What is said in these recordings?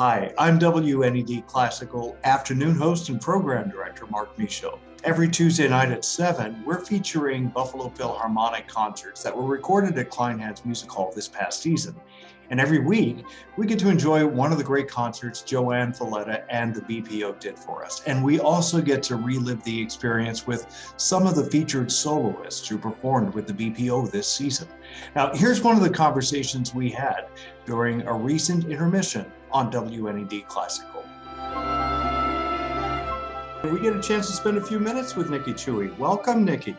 Hi, I'm WNED Classical afternoon host and program director Mark Michaud. Every Tuesday night at 7, we're featuring Buffalo Philharmonic concerts that were recorded at Kleinhans Music Hall this past season. And every week, we get to enjoy one of the great concerts Joanne Falletta and the BPO did for us. And we also get to relive the experience with some of the featured soloists who performed with the BPO this season. Now, here's one of the conversations we had during a recent intermission on WNED Classical. We get a chance to spend a few minutes with Nikki Chooi. Welcome, Nikki.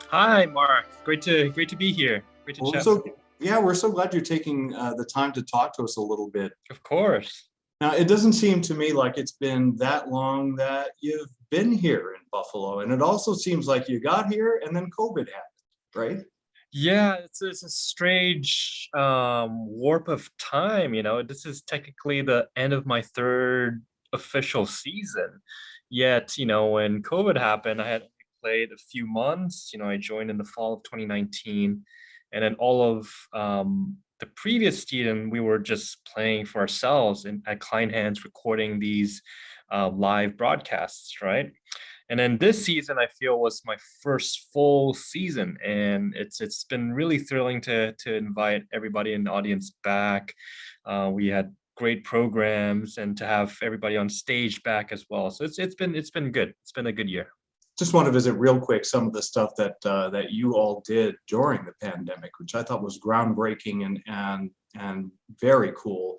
Hi, Mark. Great to be here. Great to chat with you. Yeah, we're so glad you're taking the time to talk to us a little bit. Of course. Now, it doesn't seem to me like it's been that long that you've been here in Buffalo, and it also seems like you got here and then COVID happened, right? Yeah, it's a strange warp of time. This is technically the end of my third official season. Yet, when COVID happened, I had only played a few months. I joined in the fall of 2019. And then all of the previous season, we were just playing for ourselves at Kleinhans, recording these live broadcasts, right? And then this season, I feel, was my first full season, and it's been really thrilling to invite everybody in the audience back. We had great programs, and to have everybody on stage back as well. So it's been good. It's been a good year. Just want to visit real quick some of the stuff that that you all did during the pandemic, which I thought was groundbreaking and very cool.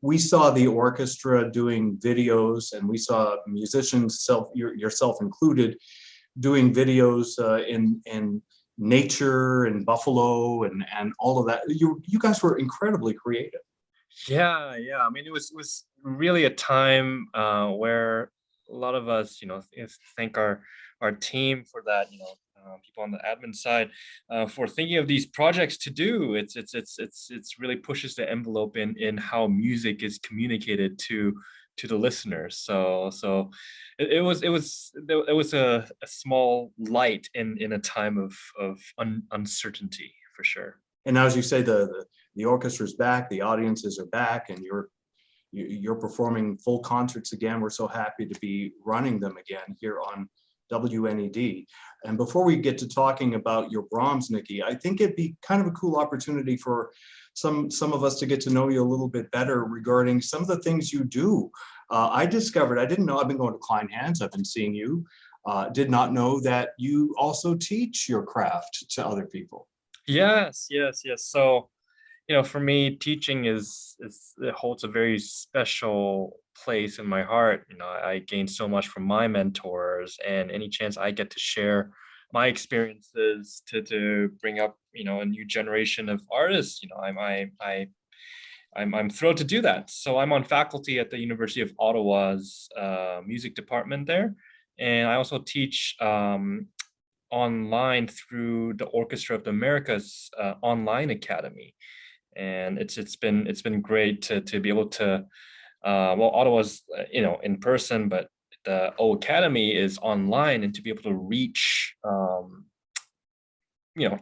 We saw the orchestra doing videos, and we saw musicians, yourself included, doing videos in nature and Buffalo and all of that. You guys were incredibly creative. Yeah. I mean, it was really a time where a lot of us, thank our team for that. People on the admin side for thinking of these projects to do. It's really pushes the envelope in how music is communicated to the listeners. So it was a small light in a time of uncertainty, for sure. And now, as you say, the orchestra's back, the audiences are back, and you're performing full concerts again. We're so happy to be running them again here on WNED. And before we get to talking about your Brahms, Nikki, I think it'd be kind of a cool opportunity for some of us to get to know you a little bit better regarding some of the things you do. I didn't know, I've been going to Kleinhans, I've been seeing you, did not know that you also teach your craft to other people. Yes. So, for me, teaching it holds a very special place in my heart. I gained so much from my mentors, and any chance I get to share my experiences to bring up, a new generation of artists, I'm thrilled to do that. So I'm on faculty at the University of Ottawa's music department there, and I also teach online through the Orchestra of the Americas online academy. And it's been great to be able to Ottawa's in person, but the O Academy is online, and to be able to reach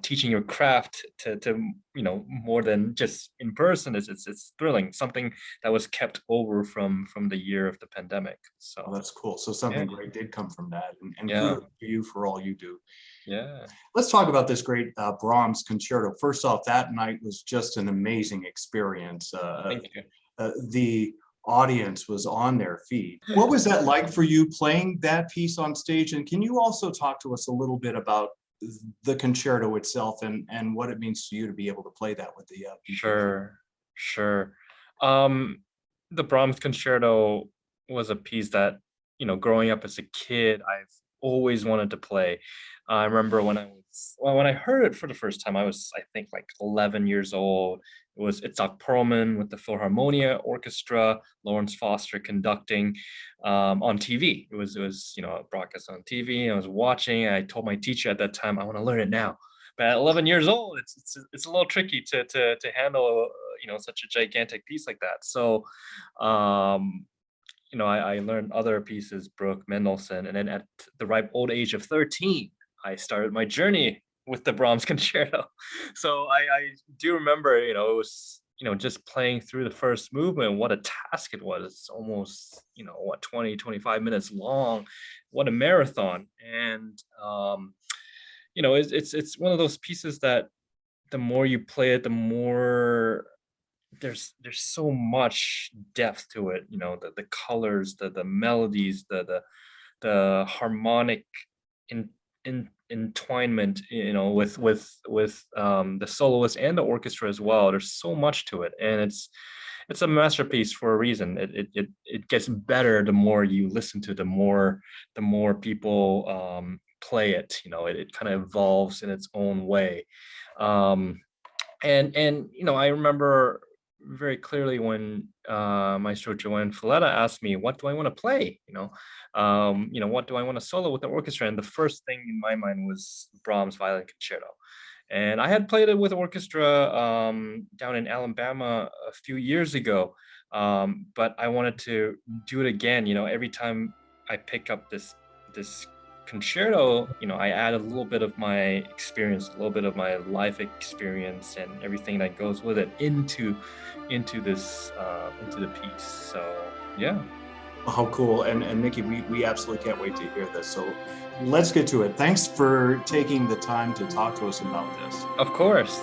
teaching your craft to more than just in person it's thrilling. Something that was kept over from the year of the pandemic. So that's cool. So something great did come from that, and yeah. Kudos to you for all you do. Yeah. Let's talk about this great Brahms concerto. First off, that night was just an amazing experience. Thank you. The audience was on their feet. What was that like for you playing that piece on stage? And can you also talk to us a little bit about the concerto itself and what it means to you to be able to play that with the Sure. The Brahms concerto was a piece that, growing up as a kid, I've always wanted to play. I remember when I heard it for the first time, I was, I think, like 11 years old. It was Itzhak Perlman with the Philharmonia Orchestra, Lawrence Foster conducting on TV. It was a broadcast on TV. I was watching. I told my teacher at that time, I want to learn it now. But at 11 years old, it's a little tricky to handle such a gigantic piece like that. So I learned other pieces, Bruch, Mendelssohn, and then at the ripe old age of 13, I started my journey with the Brahms concerto. So I do remember, it was just playing through the first movement, what a task it was. It's almost, 20, 25 minutes long. What a marathon. And, it's one of those pieces that the more you play it, the more there's so much depth to it. The colors, the melodies, the harmonic in entwinement, with the soloist and the orchestra as well. There's so much to it, and it's a masterpiece for a reason. It gets better the more you listen to it, the more people play it. It kind of evolves in its own way. And I remember very clearly when Maestro Joanne Falletta asked me, what do I want to play? What do I want to solo with the orchestra? And the first thing in my mind was Brahms Violin Concerto. And I had played it with orchestra down in Alabama a few years ago, but I wanted to do it again. Every time I pick up this concerto, I add a little bit of my experience, a little bit of my life experience, and everything that goes with it into the piece. So yeah. How cool. And Nikki, we absolutely can't wait to hear this. So let's get to it. Thanks for taking the time to talk to us about this. Of course.